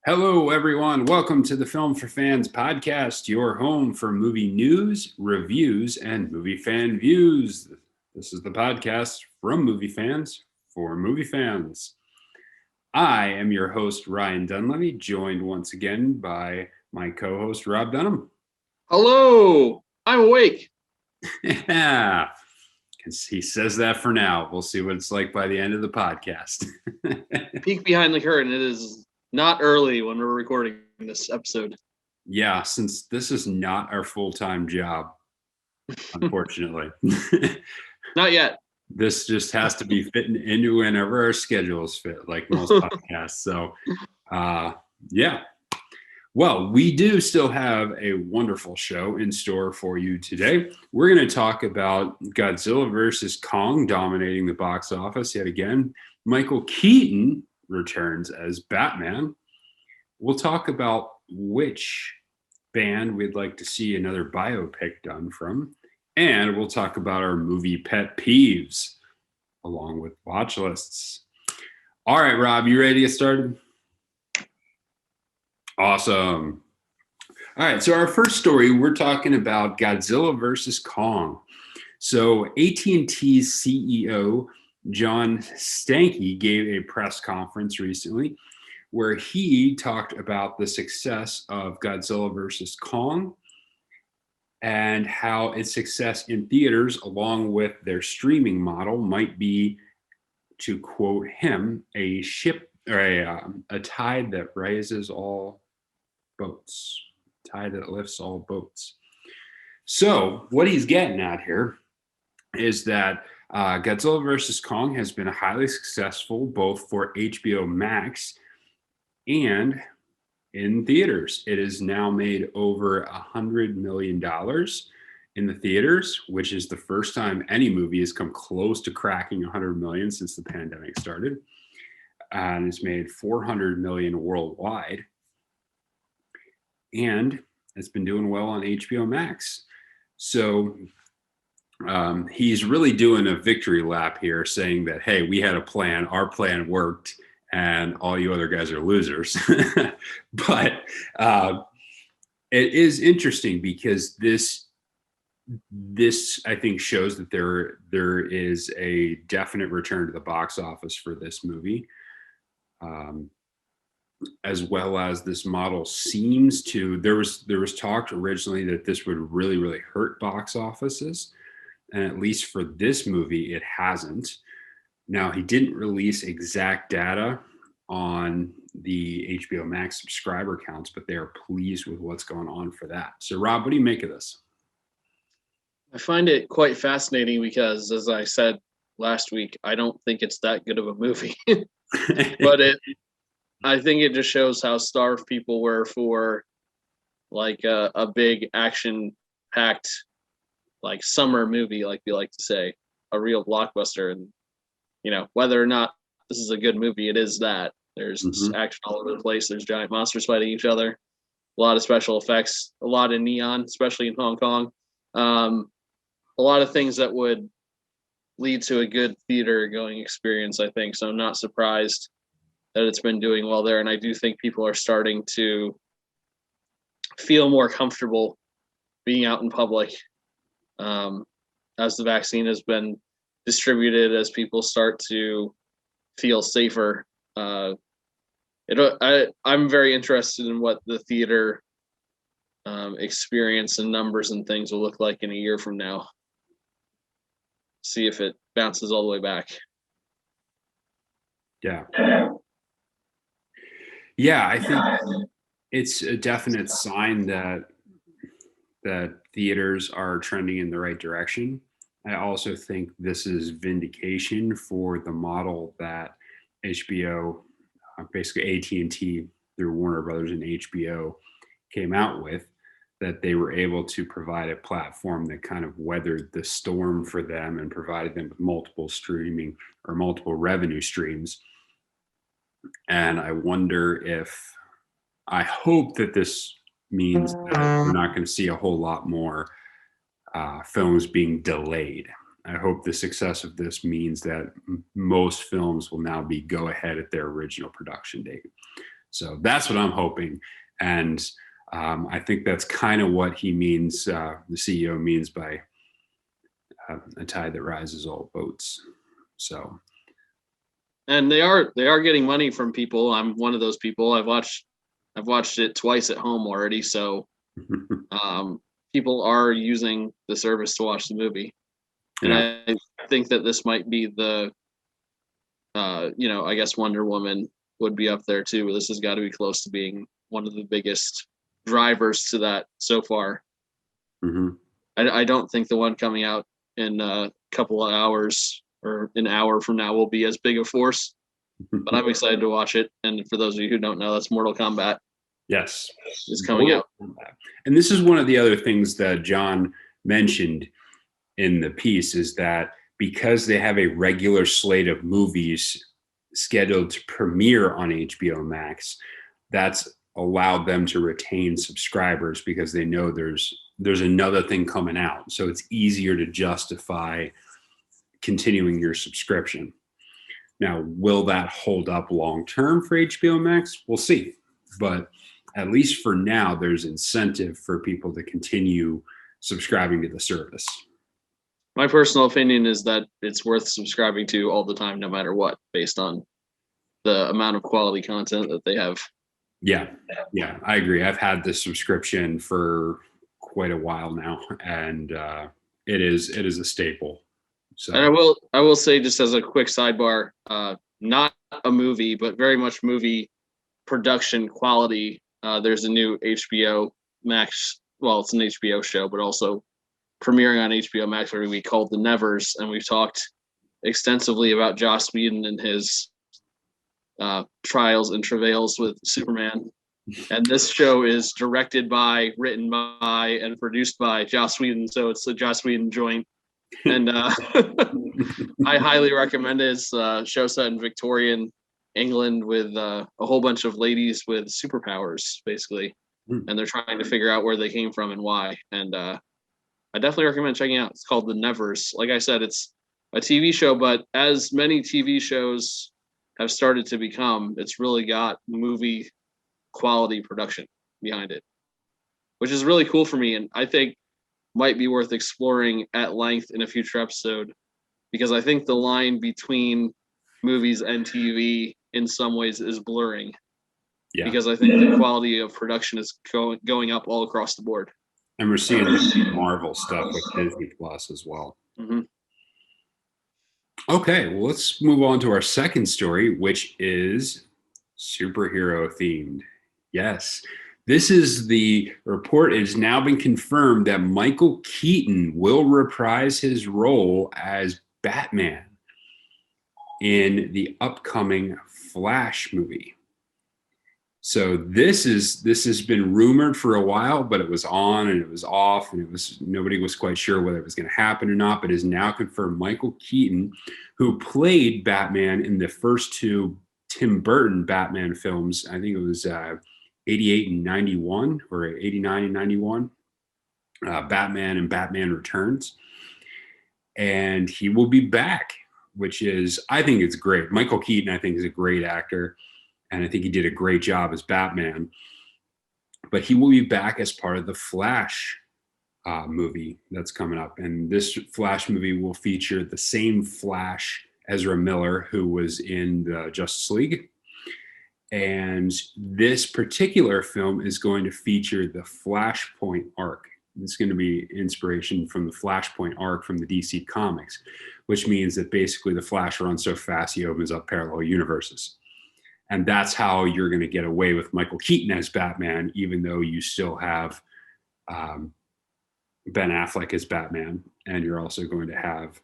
Hello, everyone. Welcome to the Film for Fans podcast, your home for movie news, reviews, and movie fan views. This is the podcast from movie fans for movie fans. I am your host, Ryan Dunlevy, joined once again by my co-host, Rob Dunham. Hello, I'm awake. Yeah, he says that for now. We'll see what it's like by the end of the podcast. Peek behind the curtain. It is not early when we're recording this episode. Yeah, since this is not our full-time job, unfortunately. Not yet. This just has to be fitting into whenever our schedules fit, like most podcasts. So, yeah. Well, we do still have a wonderful show in store for you today. We're going to talk about Godzilla versus Kong dominating the box office yet again. Michael Keaton returns as Batman. We'll talk about which band we'd like to see another biopic done from. And we'll talk about our movie pet peeves along with watch lists. All right, Rob, you ready to get started? Awesome. All right, so our first story, we're talking about Godzilla versus Kong. So AT&T's CEO, John Stankey, gave a press conference recently where he talked about the success of Godzilla versus Kong and how its success in theaters, along with their streaming model, might be, to quote him, a ship or a tide that raises all boats, tide that lifts all boats. So what he's getting at here is that Godzilla vs. Kong has been highly successful both for HBO Max and in theaters. It has now made over $100 million in the theaters, which is the first time any movie has come close to cracking 100 million since the pandemic started. And it's made 400 million worldwide. And it's been doing well on HBO Max. So he's really doing a victory lap here, saying that, hey, we had a plan, our plan worked, and all you other guys are losers. But it is interesting because this I think shows that there is a definite return to the box office for this movie, as well as this model seems to. There was talk originally that this would really hurt box offices, and at least for this movie, it hasn't. Now, he didn't release exact data on the HBO Max subscriber counts, but they are pleased with what's going on for that. So, Rob, what do you make of this? I find it quite fascinating because, as I said last week, I don't think it's that good of a movie. But I think it just shows how starved people were for like a big action-packed like summer movie, like we like to say, a real blockbuster. And whether or not this is a good movie, it is that. There's action all over the place. There's giant monsters fighting each other, a lot of special effects, a lot of neon, especially in Hong Kong. A lot of things that would lead to a good theater going experience, I think. So I'm not surprised that it's been doing well there. And I do think people are starting to feel more comfortable being out in public as the vaccine has been distributed, as people start to feel safer. I'm very interested in what the theater experience and numbers and things will look like in a year from now. See if it bounces all the way back. Yeah, I think it's a definite sign that theaters are trending in the right direction. I also think this is vindication for the model that HBO, basically AT&T through Warner Brothers and HBO, came out with, that they were able to provide a platform that kind of weathered the storm for them and provided them with multiple streaming or multiple revenue streams. And I hope that this means that we're not going to see a whole lot more films being delayed. I hope the success of this means that most films will now be go ahead at their original production date. So that's what I'm hoping. And I think that's kind of what he means, the CEO means by a tide that rises all boats. So, and they are getting money from people. I'm one of those people. I've watched it twice at home already. So people are using the service to watch the movie. And yeah. I think that this might be the, I guess Wonder Woman would be up there too. This has got to be close to being one of the biggest drivers to that so far. Mm-hmm. I don't think the one coming out in a couple of hours or an hour from now will be as big a force, but I'm excited to watch it. And for those of you who don't know, that's Mortal Kombat. Yes. Is coming out. And this is one of the other things that John mentioned in the piece, is that because they have a regular slate of movies scheduled to premiere on HBO Max, that's allowed them to retain subscribers because they know there's another thing coming out. So it's easier to justify continuing your subscription. Now, will that hold up long term for HBO Max? We'll see. But at least for now, there's incentive for people to continue subscribing to the service. My personal opinion is that it's worth subscribing to all the time, no matter what, based on the amount of quality content that they have. Yeah, I agree. I've had this subscription for quite a while now, and it is a staple. So, and I will say, just as a quick sidebar, not a movie, but very much movie production quality. There's a new HBO Max. Well, it's an HBO show, but also premiering on HBO Max every week, called The Nevers, and we've talked extensively about Joss Whedon and his trials and travails with Superman. And this show is directed by, written by, and produced by Joss Whedon, so it's a Joss Whedon joint. And I highly recommend it. It's a show set in Victorian England with a whole bunch of ladies with superpowers, basically. And they're trying to figure out where they came from and why. And I definitely recommend checking it out. It's called The Nevers. Like I said, it's a TV show, but as many TV shows have started to become, it's really got movie quality production behind it, which is really cool for me. And I think might be worth exploring at length in a future episode, because I think the line between movies and TV in some ways is blurring. Yeah. Because I think the quality of production is going up all across the board. And we're seeing the Marvel stuff with Disney Plus as well. Mm-hmm. Okay, well, let's move on to our second story, which is superhero themed. Yes, the report has now been confirmed that Michael Keaton will reprise his role as Batman in the upcoming Flash movie. So this has been rumored for a while, but it was on and it was off, and nobody was quite sure whether it was going to happen or not. But is now confirmed. Michael Keaton, who played Batman in the first two Tim Burton Batman films, I think it was 88 and 91 or 89 and 91, Batman and Batman Returns, and he will be back, which is, I think it's great. Michael Keaton, I think, is a great actor. And I think he did a great job as Batman. But he will be back as part of the Flash movie that's coming up. And this Flash movie will feature the same Flash, Ezra Miller, who was in the Justice League. And this particular film is going to feature the Flashpoint arc. It's going to be inspiration from the Flashpoint arc from the DC Comics, which means that basically the Flash runs so fast he opens up parallel universes. And that's how you're going to get away with Michael Keaton as Batman, even though you still have Ben Affleck as Batman, and you're also going to have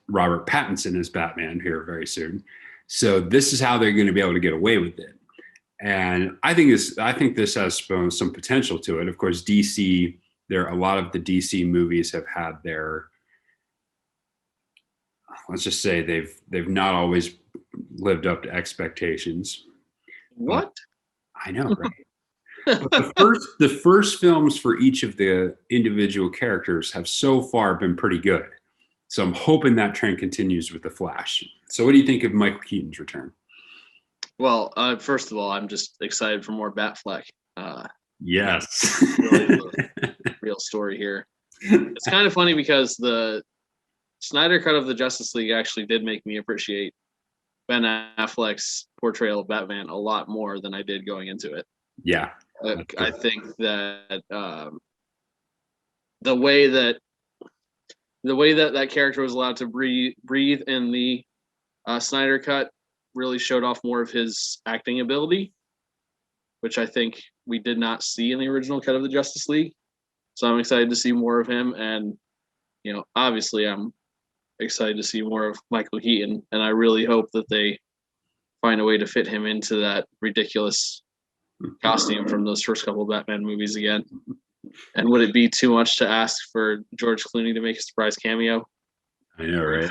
Robert Pattinson as Batman here very soon. So this is how they're going to be able to get away with it. And I think this has some potential to it. Of course, DC, a lot of the DC movies have had their, let's just say they've not always lived up to expectations. What? I know, right? But the first films for each of the individual characters have so far been pretty good. So I'm hoping that trend continues with the Flash. So what do you think of Michael Keaton's return? Well, first of all, I'm just excited for more Batfleck. Yes. Really the real story here. It's kind of funny because the Snyder cut of the Justice League actually did make me appreciate Ben Affleck's portrayal of Batman a lot more than I did going into it. Yeah. I think that the way that that character was allowed to breathe in the Snyder cut really showed off more of his acting ability, which I think we did not see in the original cut of the Justice League. So I'm excited to see more of him, and obviously I'm excited to see more of Michael Keaton, and I really hope that they find a way to fit him into that ridiculous costume from those first couple of Batman movies again. And would it be too much to ask for George Clooney to make a surprise cameo? I know, right?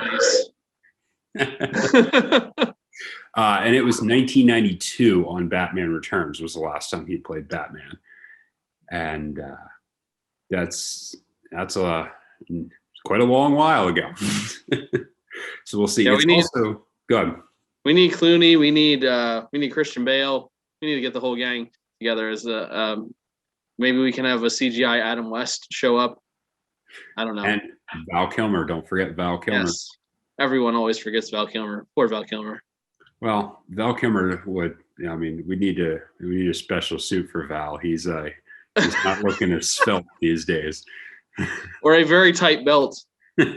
And it was 1992 on Batman Returns was the last time he played Batman, and that's quite a long while ago. So we'll see. Yeah, also good. We need Clooney. We need Christian Bale. We need to get the whole gang together as maybe we can have a CGI Adam West show up. I don't know. And Val Kilmer. Don't forget Val Kilmer. Yes. Everyone always forgets Val Kilmer. Poor Val Kilmer. Well, Val Kilmer would. I mean, we need a special suit for Val. He's not looking as svelte these days. Or a very tight belt. But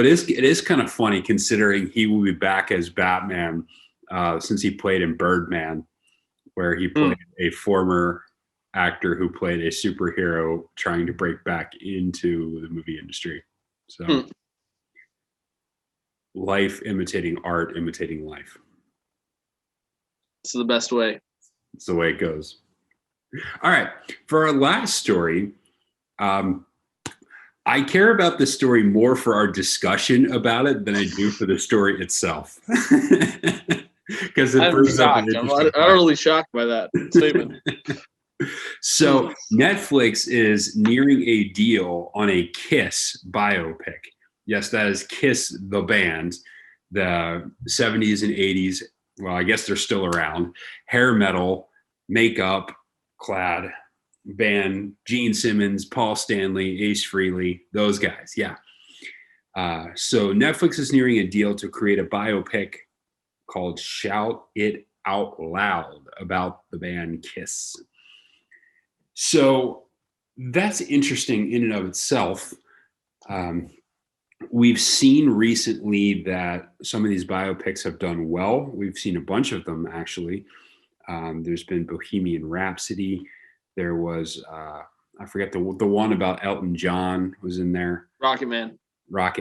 it is kind of funny considering he will be back as Batman since he played in Birdman, where he played a former actor who played a superhero trying to break back into the movie industry. So life imitating art, imitating life. It's the best way. It's the way it goes. All right. For our last story, I care about this story more for our discussion about it than I do for the story itself. Because it brings up an I'm utterly shocked by that statement. So Netflix is nearing a deal on a Kiss biopic. Yes, that is Kiss the band, the 70s and 80s. Well, I guess they're still around. Hair metal, makeup, clad band, Gene Simmons, Paul Stanley, Ace Frehley, those guys. Yeah. So Netflix is nearing a deal to create a biopic called Shout It Out Loud about the band Kiss. So that's interesting in and of itself. We've seen recently that some of these biopics have done well. We've seen a bunch of them, actually. There's been Bohemian Rhapsody. There was, I forget the one about Elton John was in there. Rocket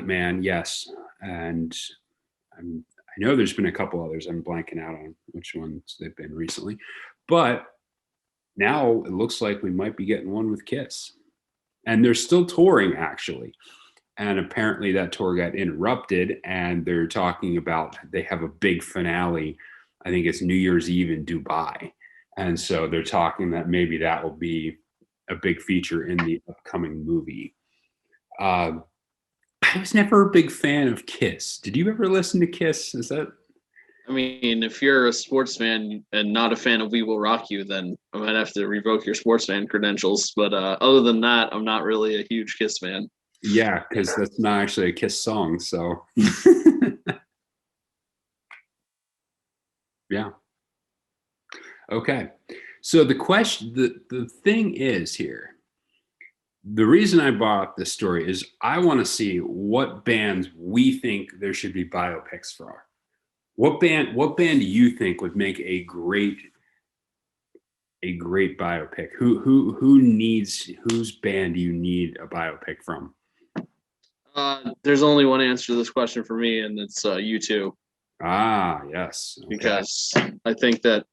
Man, yes. And I know there's been a couple others. I'm blanking out on which ones they've been recently. But now it looks like we might be getting one with Kiss. And they're still touring, actually. And apparently that tour got interrupted, and they're talking about they have a big finale. I think it's New Year's Eve in Dubai. And so they're talking that maybe that will be a big feature in the upcoming movie. I was never a big fan of Kiss. Did you ever listen to Kiss? Is that? I mean, if you're a sports fan and not a fan of We Will Rock You, then I might have to revoke your sports fan credentials. But other than that, I'm not really a huge Kiss fan. Yeah, because that's not actually a Kiss song. So, yeah. Okay. So the question, the thing is here, the reason I brought up this story is I want to see what bands we think there should be biopics for. What band do you think would make a great biopic? Whose band do you need a biopic from? There's only one answer to this question for me, and it's U2. Ah, yes. Okay. Because I think that,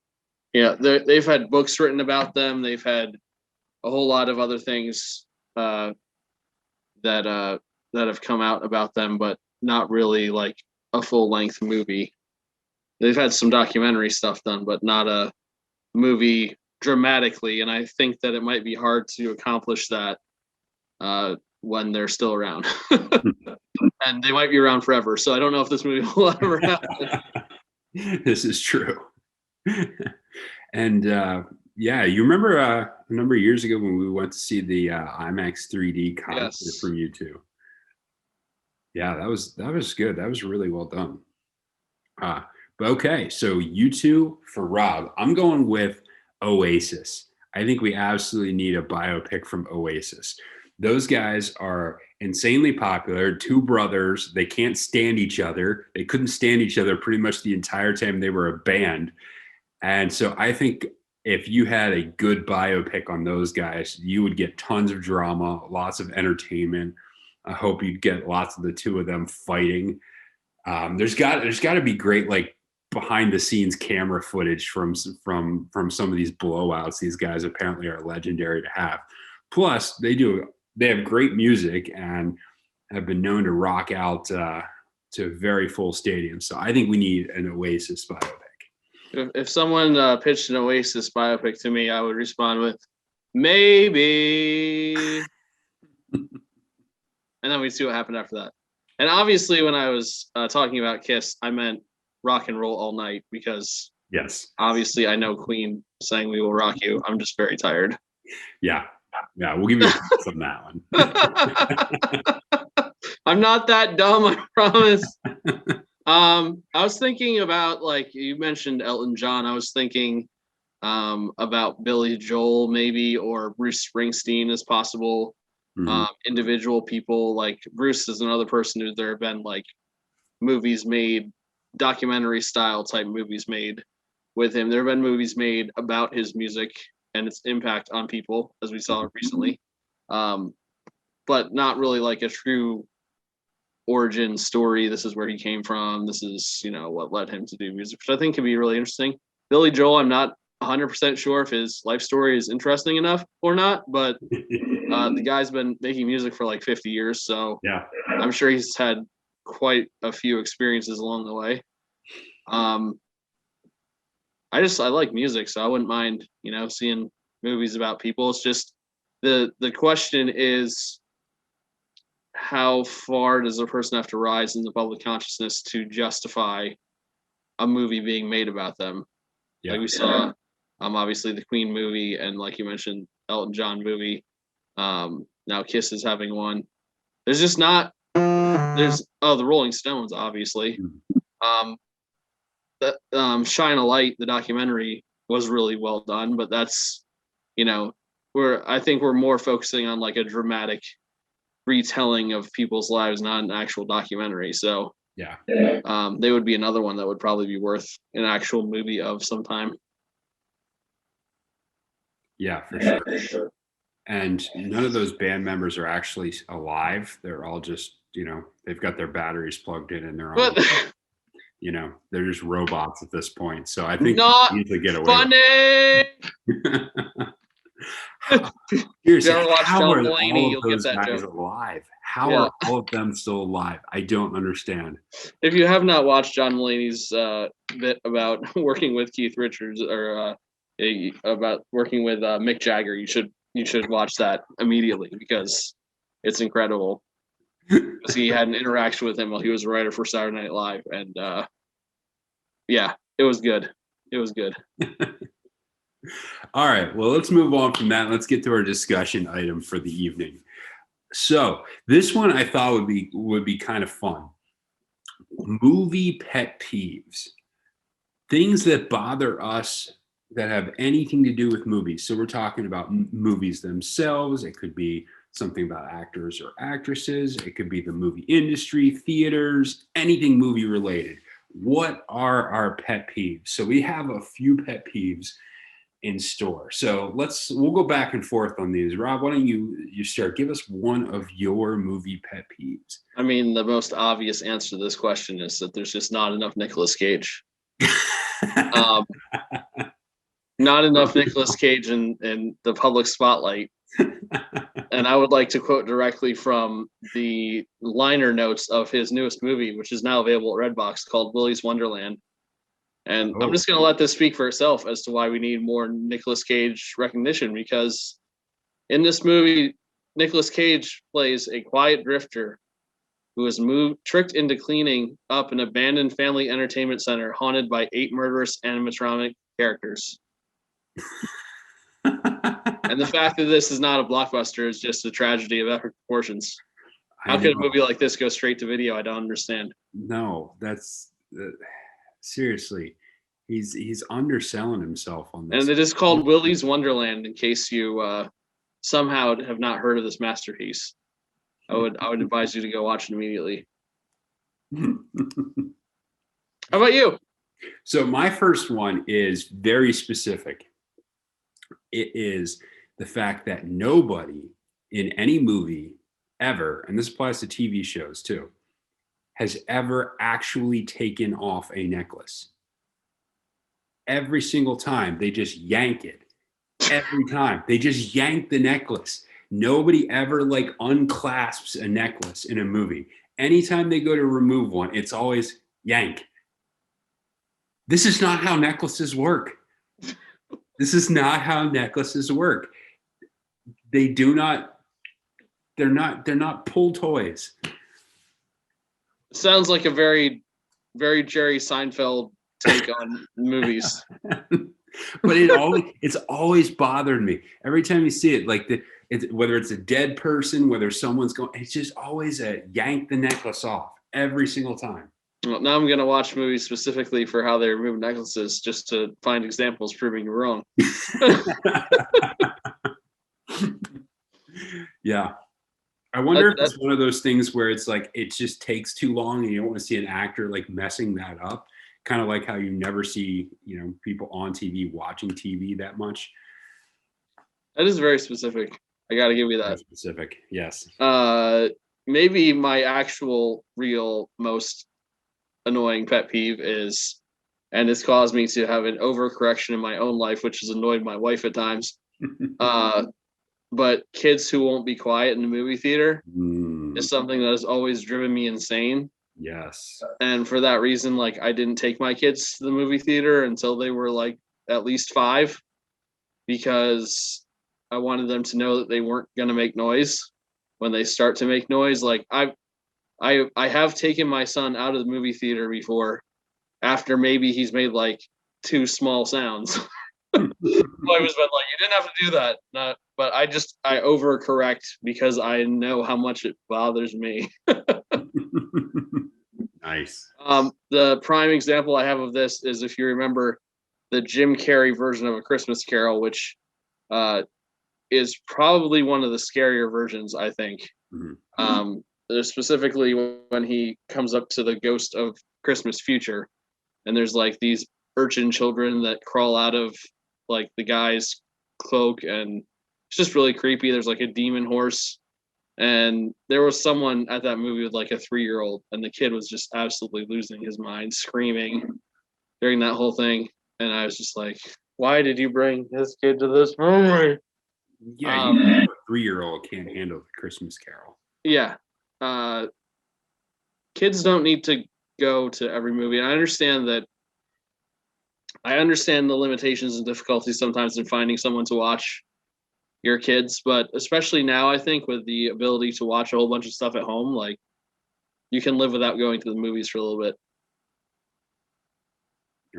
they've had books written about them. They've had a whole lot of other things that have come out about them, but not really like a full-length movie. They've had some documentary stuff done, but not a movie dramatically. And I think that it might be hard to accomplish that when they're still around. and they might be around forever. So I don't know if this movie will ever happen. This is true. And yeah, you remember a number of years ago when we went to see the IMAX 3D concert from U2? Yeah, that was good. That was really well done. But okay, so U2 for Rob. I'm going with Oasis. I think we absolutely need a biopic from Oasis. Those guys are insanely popular. Two brothers. They can't stand each other. They couldn't stand each other pretty much the entire time they were a band. And so I think if you had a good biopic on those guys, you would get tons of drama, lots of entertainment. I hope you'd get lots of the two of them fighting. There's got to be great like behind the scenes camera footage from some of these blowouts. These guys apparently are legendary to have. Plus, they have great music and have been known to rock out to very full stadiums. So I think we need an Oasis biopic. If someone pitched an Oasis biopic to me, I would respond with maybe, and then we'd see what happened after that. And obviously, when I was talking about Kiss, I meant Rock and Roll All Night because, yes, obviously, I know Queen sang "We Will Rock You." I'm just very tired. Yeah, we'll give you a pass on that one. I'm not that dumb, I promise. I was thinking about, like you mentioned Elton John. I was thinking about Billy Joel maybe, or Bruce Springsteen as possible. Mm-hmm. Individual people, like Bruce is another person who there have been like movies made, documentary style type movies made with him. There have been movies made about his music and its impact on people, as we saw recently, but not really like a true origin story. This is where he came from. This is, what led him to do music, which I think could be really interesting. Billy Joel, I'm not 100% sure if his life story is interesting enough or not, but the guy's been making music for like 50 years, so yeah, I'm sure he's had quite a few experiences along the way. I like music, so I wouldn't mind, seeing movies about people. It's just the question is, how far does a person have to rise in the public consciousness to justify a movie being made about them? Yeah. Like we saw, obviously the Queen movie, and like you mentioned, Elton John movie. Now Kiss is having one. There's just not. There's the Rolling Stones, obviously. Shine a Light, the documentary, was really well done, but that's, I think we're more focusing on like a dramatic retelling of people's lives, not an actual documentary. So yeah, they would be another one that would probably be worth an actual movie of some time. Yeah, for sure. And none of those band members are actually alive. They're all just, they've got their batteries plugged in and they're all, they're just robots at this point. So I think not you get away. Funny. Seriously, how are all of those guys alive? How are all of them still alive? I don't understand. If you have not watched John Mulaney's bit about working with Keith Richards, or about working with Mick Jagger, you should watch that immediately, because it's incredible. Because he had an interaction with him while he was a writer for Saturday Night Live, and yeah, it was good. It was good. All right, well, let's move on from that. Let's get to our discussion item for the evening. So this one I thought would be kind of fun. Movie pet peeves. Things that bother us that have anything to do with movies. So we're talking about movies themselves. It could be something about actors or actresses. It could be the movie industry, theaters, anything movie related. What are our pet peeves? So we have a few pet peeves in store. So we'll go back and forth on these. Rob, why don't you start? Give us one of your movie pet peeves. I mean, the most obvious answer to this question is that there's just not enough Nicolas Cage. Not enough Nicolas Cage in the public spotlight. And I would like to quote directly from the liner notes of his newest movie, which is now available at Redbox, called Willy's Wonderland. And I'm just going to let this speak for itself as to why we need more Nicolas Cage recognition, because in this movie, Nicolas Cage plays a quiet drifter who was tricked into cleaning up an abandoned family entertainment center haunted by 8 murderous animatronic characters. And the fact that this is not a blockbuster is just a tragedy of epic proportions. How could a movie like this go straight to video? I don't understand. No, that's seriously, he's underselling himself on this. And it is called Willy's Wonderland. In case you somehow have not heard of this masterpiece, I would advise you to go watch it immediately. How about you? So my first one is very specific. It is the fact that nobody in any movie ever, and this applies to TV shows too, has ever actually taken off a necklace. Every single time they just yank it. Every time they just yank the necklace. Nobody ever like unclasps a necklace in a movie. Anytime they go to remove one, it's always yank. This is not how necklaces work. This is not how necklaces work. They're not pull toys. Sounds like a very, very Jerry Seinfeld take on movies. But it's always bothered me. Every time you see it, like whether it's a dead person, whether someone's going, it's just always a yank the necklace off every single time. Well, now I'm going to watch movies specifically for how they remove necklaces just to find examples proving you're wrong. Yeah. I wonder if it's one of those things where it's like it just takes too long and you don't want to see an actor like messing that up. Kind of like how you never see, people on TV watching TV that much. That is very specific. I got to give you that. Very specific, yes. Maybe my actual real most annoying pet peeve is, and it's caused me to have an overcorrection in my own life, which has annoyed my wife at times. But kids who won't be quiet in the movie theater is something that has always driven me insane. Yes. And for that reason, like I didn't take my kids to the movie theater until they were like at least 5, because I wanted them to know that they weren't going to make noise when they start to make noise. Like I have taken my son out of the movie theater before after maybe he's made like 2 small sounds. I was been like, you didn't have to do that. But I overcorrect because I know how much it bothers me. Nice. The prime example I have of this is, if you remember the Jim Carrey version of A Christmas Carol, which is probably one of the scarier versions, I think. Mm-hmm. There's specifically when he comes up to the ghost of Christmas future, and there's like these urchin children that crawl out of like the guy's cloak, and it's just really creepy. There's like a demon horse, and there was someone at that movie with like a 3-year-old, and the kid was just absolutely losing his mind, screaming during that whole thing. And I was just like, why did you bring this kid to this movie? Yeah, a 3-year-old can't handle the Christmas Carol. Yeah. Kids don't need to go to every movie. And I understand the limitations and difficulties sometimes in finding someone to watch your kids, but especially now, I think with the ability to watch a whole bunch of stuff at home, like you can live without going to the movies for a little bit.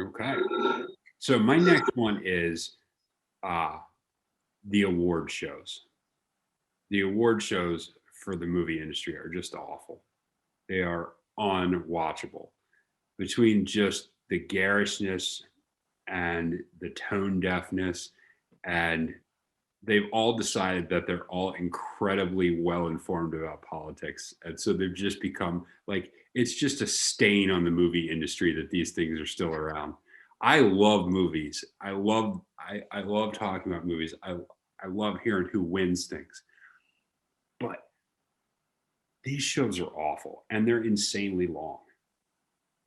Okay. So my next one is the award shows. The award shows for the movie industry are just awful. They are unwatchable. Between just the garishness and the tone deafness, and they've all decided that they're all incredibly well informed about politics. And so they've just become like, it's just a stain on the movie industry that these things are still around. I love movies. I love talking about movies. I love hearing who wins things. But these shows are awful, and they're insanely long.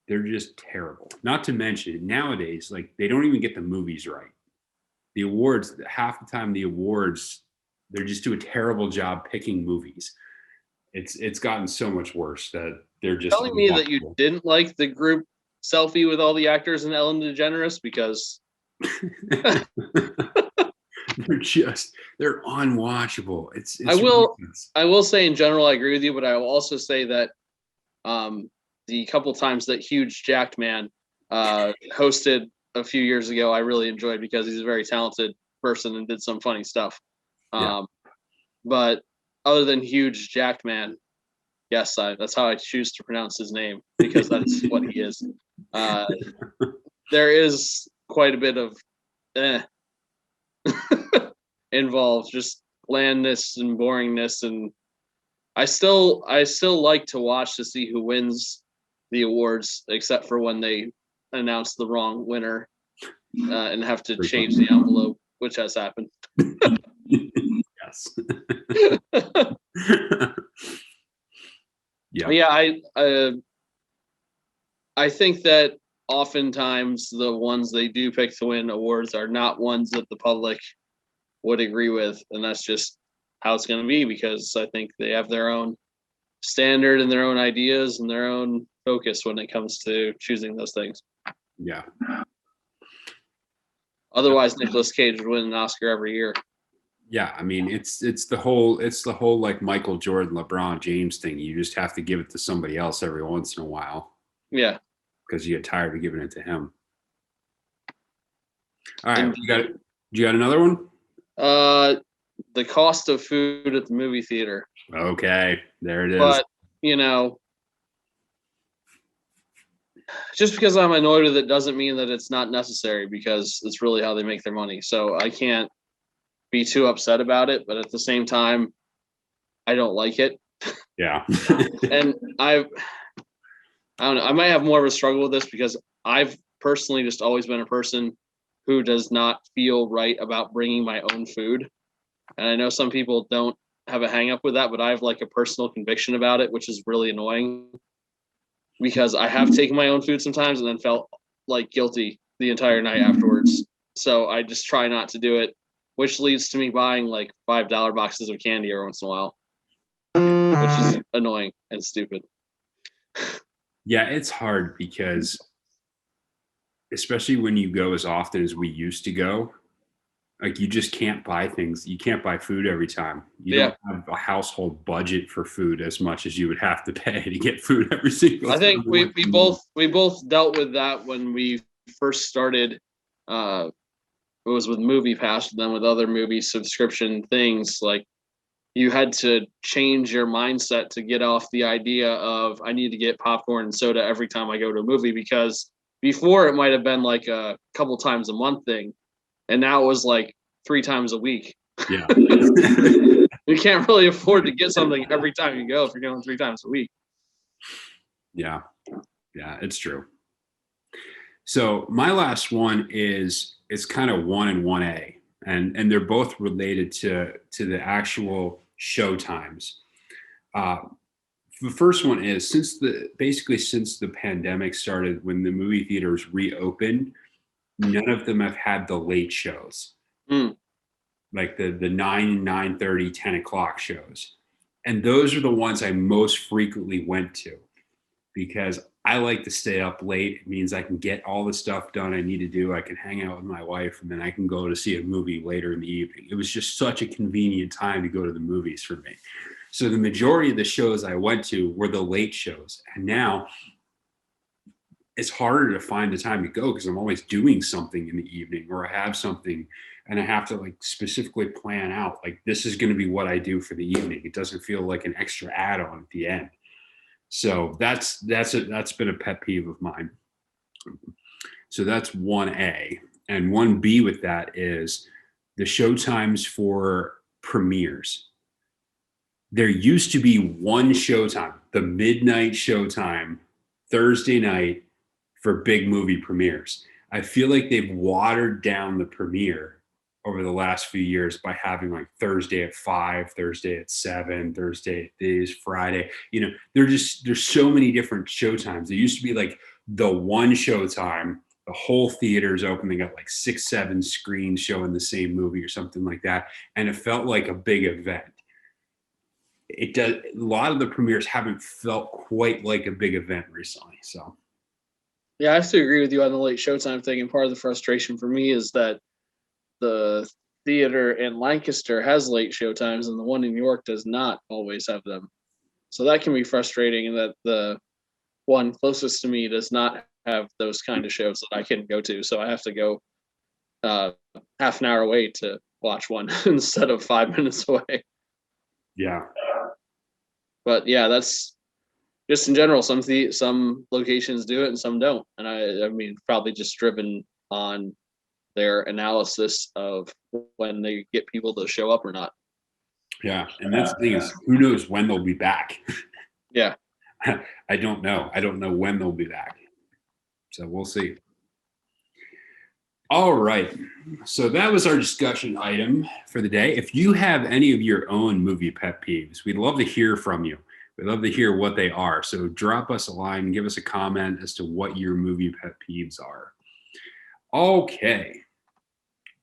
They're just terrible. Not to mention nowadays, like they don't even get the movies right. The awards, half the time the awards, they just do a terrible job picking movies. It's gotten so much worse that they're just telling me that you didn't like the group selfie with all the actors in Ellen DeGeneres, because they're unwatchable. I will say in general I agree with you, but I will also say that The couple times that huge jacked man hosted a few years ago, I really enjoyed because he's a very talented person and did some funny stuff. But other than huge jacked man, yes, that's how I choose to pronounce his name because that's what he is. There is quite a bit of involved, just blandness and boringness, and I still like to watch to see who wins the awards, except for when they announce the wrong winner and have to change the envelope, which has happened. Yes. Yeah, I think that oftentimes the ones they do pick to win awards are not ones that the public would agree with, and that's just how it's going to be because I think they have their own standard and their own ideas and their own focus when it comes to choosing those things. Yeah. Otherwise, Nicolas Cage would win an Oscar every year. Yeah, I mean it's the whole like Michael Jordan, LeBron James thing. You just have to give it to somebody else every once in a while. Yeah, because you get tired of giving it to him. All right, you got another one? The cost of food at the movie theater. Okay, there it is. But just because I'm annoyed with it doesn't mean that it's not necessary because it's really how they make their money. So I can't be too upset about it, but at the same time, I don't like it. Yeah. And I don't know. I might have more of a struggle with this because I've personally just always been a person who does not feel right about bringing my own food. And I know some people don't have a hang up with that, but I have like a personal conviction about it, which is really annoying because I have taken my own food sometimes and then felt like guilty the entire night afterwards. So I just try not to do it, which leads to me buying like $5 boxes of candy every once in a while, which is annoying and stupid. Yeah, it's hard because especially when you go as often as we used to go, like you just can't buy things. You can't buy food every time. You don't have a household budget for food as much as you would have to pay to get food every single time. I think we both dealt with that when we first started. It was with Movie Pass, and then with other movie subscription things. Like you had to change your mindset to get off the idea of I need to get popcorn and soda every time I go to a movie, because before it might have been like a couple times a month thing, and now it was like 3 times a week. Yeah. You can't really afford to get something every time you go if you're going 3 times a week. Yeah. Yeah, it's true. So my last one is kind of 1 and 1A, and they're both related to the actual show times. The first one is since the pandemic started, when the movie theaters reopened, none of them have had the late shows, like the 9, 9:30, 10 o'clock shows, and those are the ones I most frequently went to because I like to stay up late. It means I can get all the stuff done I need to do. I can hang out with my wife, and then I can go to see a movie later in the evening. It was just such a convenient time to go to the movies for me. So the majority of the shows I went to were the late shows. And now it's harder to find the time to go because I'm always doing something in the evening, or I have something and I have to like specifically plan out, like, this is going to be what I do for the evening. It doesn't feel like an extra add-on at the end. So that's been a pet peeve of mine. So that's 1A. And 1B with that is the show times for premieres. There used to be one showtime, the midnight showtime, Thursday night, for big movie premieres. I feel like they've watered down the premiere over the last few years by having like Thursday at 5, Thursday at 7, Thursday at this, Friday. There's so many different showtimes. There used to be like the one showtime, the whole theater's open. They got like 6, 7 screens showing the same movie or something like that. And it felt like a big event. It does. A lot of the premieres haven't felt quite like a big event recently. So, yeah, I have to agree with you on the late showtime thing. And part of the frustration for me is that the theater in Lancaster has late showtimes, and the one in New York does not always have them. So that can be frustrating. And that the one closest to me does not have those kind of shows that I can go to, so I have to go half an hour away to watch one instead of 5 minutes away. Yeah. But yeah, that's just in general. Some locations do it and some don't, and I mean probably just driven on their analysis of when they get people to show up or not. Yeah, and that's the thing is, who knows when they'll be back? Yeah. I don't know. I don't know when they'll be back. So we'll see. All right. So that was our discussion item for the day. If you have any of your own movie pet peeves, we'd love to hear from you. We'd love to hear what they are. So drop us a line, give us a comment as to what your movie pet peeves are. Okay.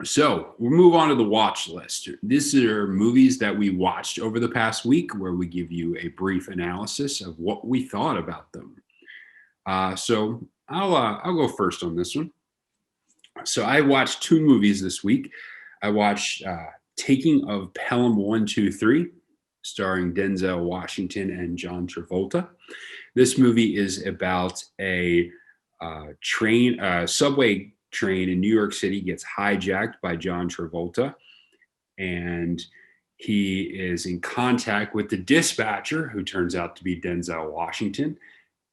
So we'll move on to the watch list. These are movies that we watched over the past week where we give you a brief analysis of what we thought about them. So I'll go first on this one. So I watched 2 movies this week. I watched Taking of Pelham 123, starring Denzel Washington and John Travolta. This movie is about a subway train in New York City gets hijacked by John Travolta, and he is in contact with the dispatcher, who turns out to be Denzel Washington.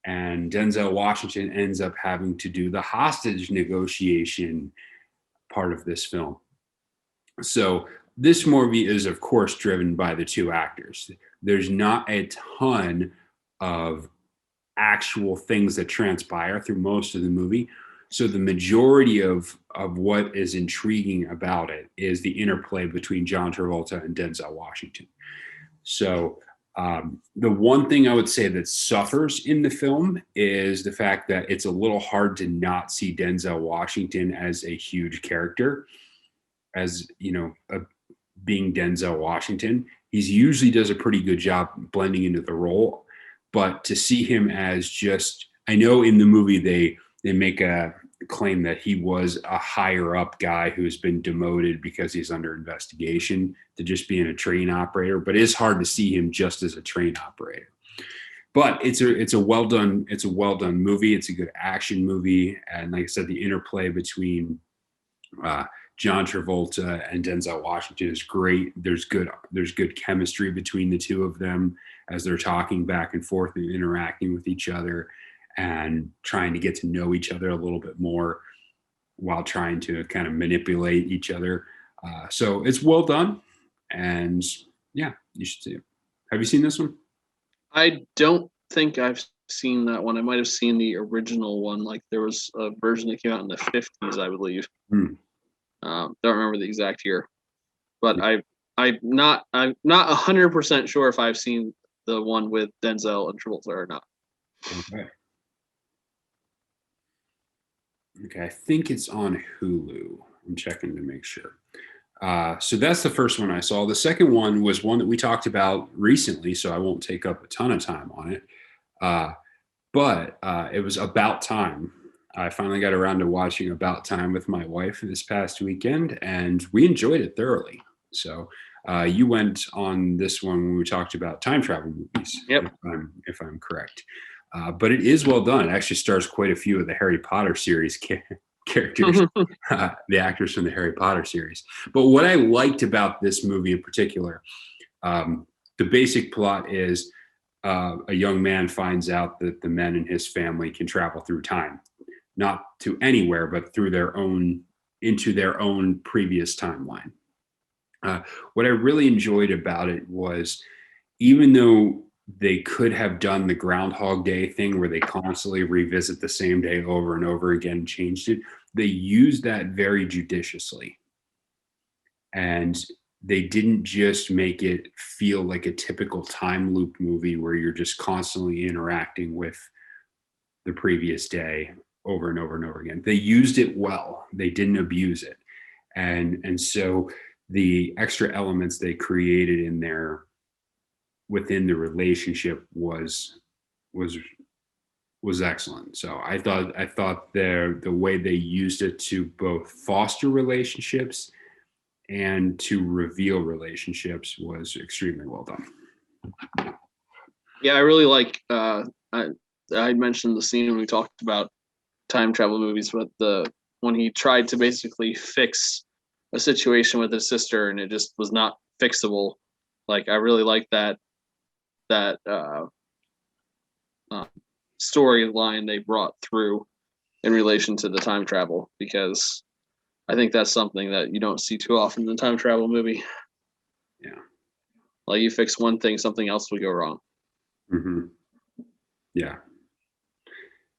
And Denzel Washington ends up having to do the hostage negotiation part of this film. So this movie is, of course, driven by the 2 actors. There's not a ton of actual things that transpire through most of the movie. So the majority of what is intriguing about it is the interplay between John Travolta and Denzel Washington. So the one thing I would say that suffers in the film is the fact that it's a little hard to not see Denzel Washington as a huge character, as, you know, being Denzel Washington. He usually does a pretty good job blending into the role, but to see him as just, I know in the movie they make a claim that he was a higher up guy who's been demoted because he's under investigation to just being a train operator, but it's hard to see him just as a train operator. But it's a well done movie. It's a good action movie, and like I said, the interplay between John Travolta and Denzel Washington is great. There's good chemistry between the 2 of them as they're talking back and forth and interacting with each other and trying to get to know each other a little bit more while trying to kind of manipulate each other. So it's well done. And yeah, you should see it. Have you seen this one? I don't think I've seen that one. I might have seen the original one. Like there was a version that came out in the 50s, I believe. Don't remember the exact year, but I'm not 100% sure if I've seen the one with Denzel and Travolta or not. Okay, I think it's on Hulu. I'm checking to make sure. So that's the first one I saw. The second one was one that we talked about recently, so I won't take up a ton of time on it. But it was About Time. I finally got around to watching About Time with my wife this past weekend, and we enjoyed it thoroughly. So you went on this one when we talked about time travel movies, yep. if I'm correct. But it is well done. It actually stars quite a few of the Harry Potter series characters, the actors from the Harry Potter series. But what I liked about this movie in particular, the basic plot is a young man finds out that the men in his family can travel through time, not to anywhere, but through into their own previous timeline. What I really enjoyed about it was, even though they could have done the Groundhog Day thing where they constantly revisit the same day over and over again and changed it, they used that very judiciously. And they didn't just make it feel like a typical time loop movie where you're just constantly interacting with the previous day over and over and over again. They used it well. They didn't abuse it. And so the extra elements they created in there within the relationship was excellent. So I thought the way they used it to both foster relationships and to reveal relationships was extremely well done. Yeah, I really like I mentioned the scene when we talked about time travel movies, but when he tried to basically fix a situation with his sister and it just was not fixable. Like, I really like that storyline they brought through in relation to the time travel, because I think that's something that you don't see too often in the time travel movie. Yeah. Like, you fix one thing, something else will go wrong. Mm-hmm. Yeah.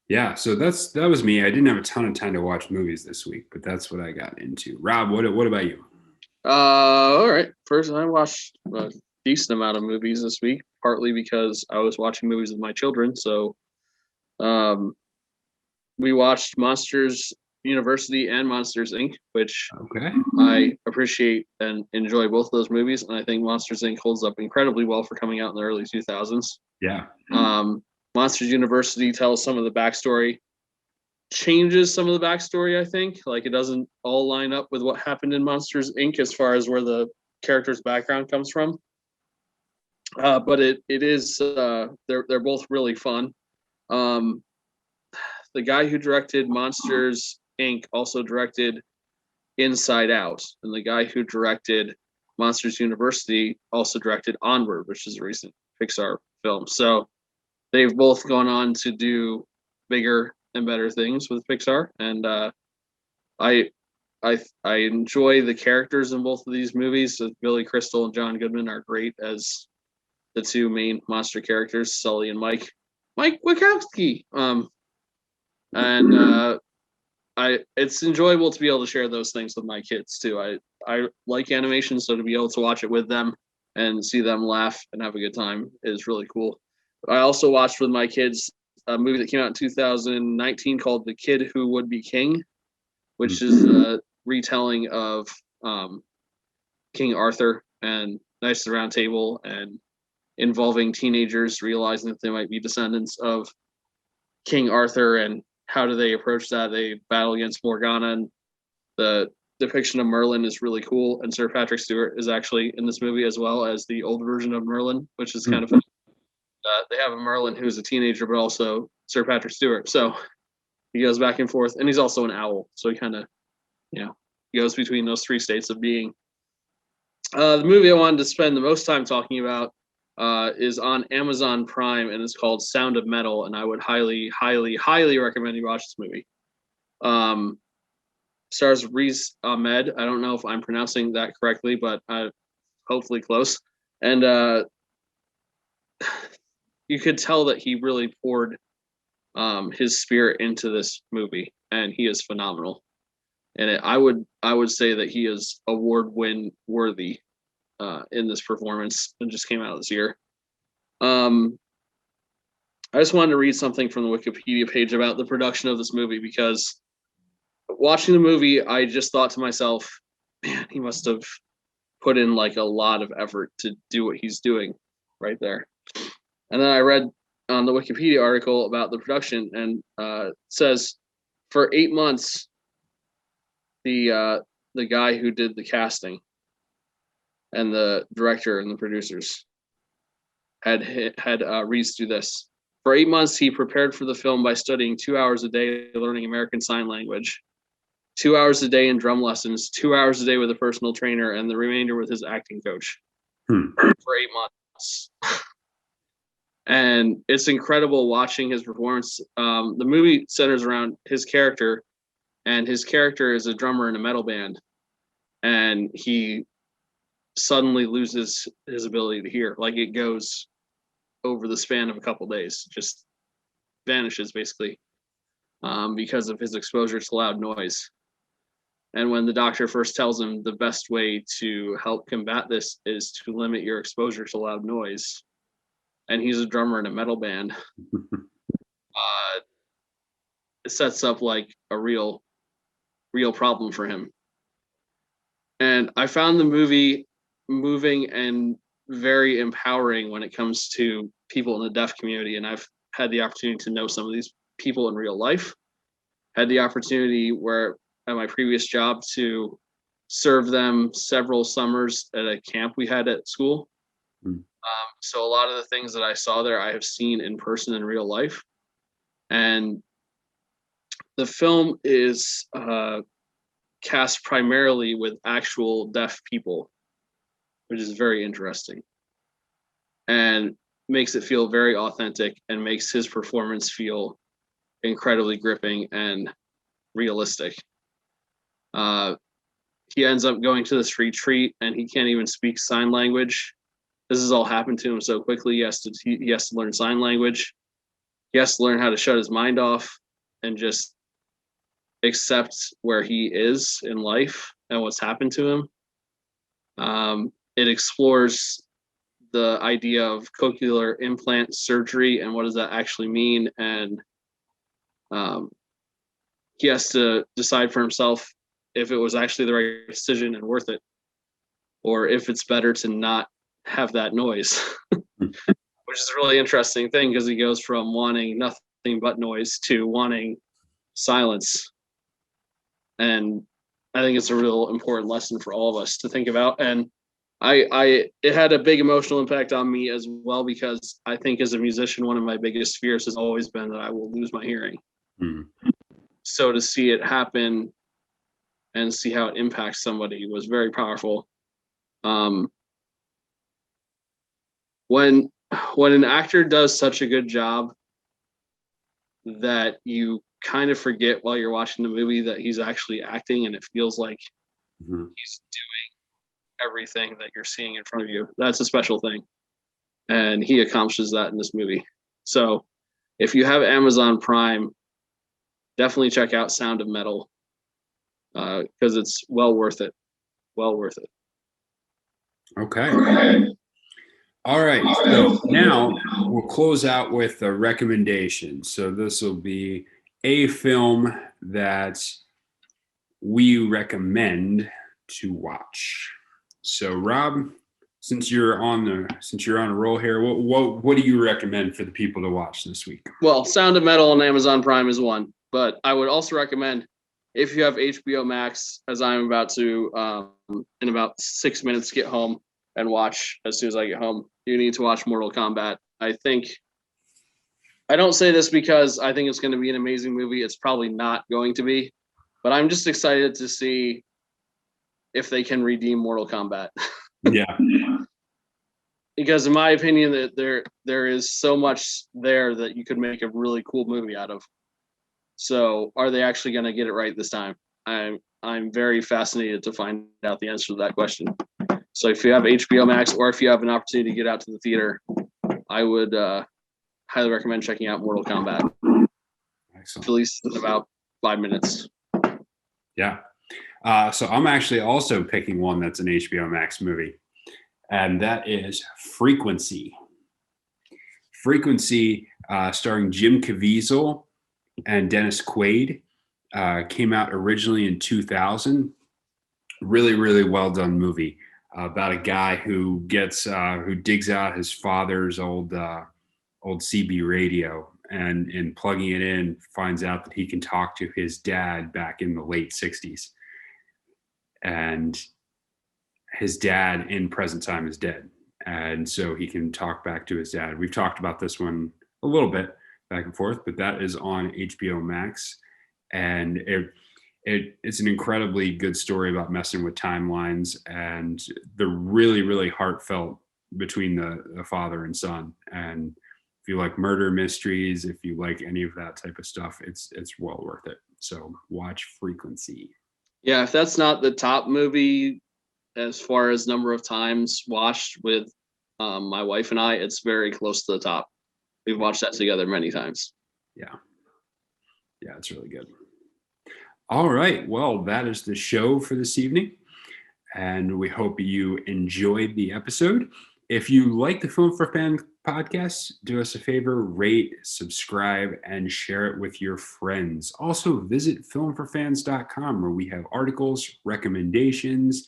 Yeah. So that was me. I didn't have a ton of time to watch movies this week, but that's what I got into. Rob, what about you? All right. First, I watched a decent amount of movies this week, partly because I was watching movies with my children. So, we watched Monsters University and Monsters Inc., which Okay. I appreciate and enjoy both of those movies. And I think Monsters Inc. holds up incredibly well for coming out in the early 2000s. Yeah. Monsters University tells some of the backstory, changes some of the backstory, I think. Like, it doesn't all line up with what happened in Monsters Inc. as far as where the character's background comes from. But it is they're both really fun. The guy who directed Monsters Inc. also directed Inside Out, and the guy who directed Monsters University also directed Onward, which is a recent Pixar film. So they've both gone on to do bigger and better things with Pixar, and I enjoy the characters in both of these movies. So Billy Crystal and John Goodman are great as the two main monster characters, Sully and Mike Wachowski. And it's enjoyable to be able to share those things with my kids too. I like animation, so to be able to watch it with them and see them laugh and have a good time is really cool. I also watched with my kids a movie that came out in 2019 called The Kid Who Would Be King, which is a retelling of King Arthur and Knights of the Round Table, and involving teenagers realizing that they might be descendants of King Arthur, and how do they approach that? They battle against Morgana, and the depiction of Merlin is really cool. And Sir Patrick Stewart is actually in this movie as well as the old version of Merlin, which is kind of funny. They have a Merlin who's a teenager, but also Sir Patrick Stewart. So he goes back and forth, and he's also an owl. So he kind of, goes between those three states of being. The movie I wanted to spend the most time talking about is on Amazon Prime, and it's called Sound of Metal, and I would highly, highly, highly recommend you watch this movie. Stars Riz Ahmed. I don't know if I'm pronouncing that correctly, but hopefully close. And you could tell that he really poured his spirit into this movie, and he is phenomenal. And I would say that he is award-win worthy in this performance. It just came out this year. I just wanted to read something from the Wikipedia page about the production of this movie, because watching the movie, I just thought to myself, man, he must have put in like a lot of effort to do what he's doing right there. And then I read on the Wikipedia article about the production, and it says for 8 months, the guy who did the casting and the director and the producers had Reese do this. For 8 months, he prepared for the film by studying 2 hours a day, learning American Sign Language, 2 hours a day in drum lessons, 2 hours a day with a personal trainer, and the remainder with his acting coach for 8 months. And it's incredible watching his performance. The movie centers around his character, and his character is a drummer in a metal band, and he suddenly loses his ability to hear. Like, it goes over the span of a couple days, just vanishes basically, because of his exposure to loud noise. And when the doctor first tells him the best way to help combat this is to limit your exposure to loud noise, and he's a drummer in a metal band, it sets up like a real problem for him. And I found the movie moving and very empowering when it comes to people in the deaf community. And I've had the opportunity to know some of these people in real life. Had the opportunity where at my previous job to serve them several summers at a camp we had at school. So a lot of the things that I saw there, I have seen in person in real life. And the film is cast primarily with actual deaf people, which is very interesting and makes it feel very authentic and makes his performance feel incredibly gripping and realistic. He ends up going to this retreat and he can't even speak sign language. This has all happened to him so quickly. He has to learn sign language. He has to learn how to shut his mind off and just accept where he is in life and what's happened to him. It explores the idea of cochlear implant surgery and what does that actually mean. And he has to decide for himself if it was actually the right decision and worth it, or if it's better to not have that noise, which is a really interesting thing because he goes from wanting nothing but noise to wanting silence. And I think it's a real important lesson for all of us to think about. And it had a big emotional impact on me as well, because I think as a musician, one of my biggest fears has always been that I will lose my hearing. So to see it happen and see how it impacts somebody was very powerful. When an actor does such a good job that you kind of forget while you're watching the movie that he's actually acting, and it feels like he's doing everything that you're seeing in front of you, that's a special thing. And he accomplishes that in this movie. So if you have Amazon Prime, definitely check out Sound of Metal, because it's well worth it. Well worth it. Okay. All right. So now we'll close out with a recommendation. So this will be a film that we recommend to watch. So Rob, since you're on a roll here, what do you recommend for the people to watch this week? Well, Sound of Metal on Amazon Prime is one, but I would also recommend, if you have HBO Max, as I'm about to in about 6 minutes get home and watch as soon as I get home, you need to watch Mortal Kombat. I don't say this because I think it's going to be an amazing movie. It's probably not going to be, but I'm just excited to see if they can redeem Mortal Kombat. Yeah. Because in my opinion, that there is so much there that you could make a really cool movie out of. So are they actually going to get it right this time? I'm very fascinated to find out the answer to that question. So if you have HBO Max, or if you have an opportunity to get out to the theater, I would highly recommend checking out Mortal Kombat. Excellent. At least in about 5 minutes. Yeah. So I'm actually also picking one that's an HBO Max movie, and that is Frequency. Frequency, starring Jim Caviezel and Dennis Quaid, came out originally in 2000. Really, really well done movie about a guy who digs out his father's old CB radio, and in plugging it in, finds out that he can talk to his dad back in the late 60s. And his dad in present time is dead. And so he can talk back to his dad. We've talked about this one a little bit back and forth, but that is on HBO Max. And it's an incredibly good story about messing with timelines, and the really, really heartfelt between the father and son. And if you like murder mysteries, if you like any of that type of stuff, it's well worth it. So watch Frequency. Yeah, if that's not the top movie as far as number of times watched with my wife and I, it's very close to the top. We've watched that together many times. Yeah, it's really good. All right, well, that is the show for this evening, and we hope you enjoyed the episode. If you like the Film for Fan podcast, do us a favor, rate, subscribe, and share it with your friends. Also, visit filmforfans.com, where we have articles, recommendations,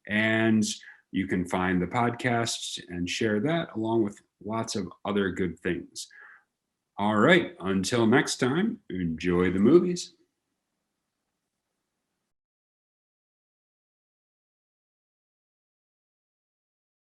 and you can find the podcast and share that, along with lots of other good things. All right, until next time, enjoy the movies.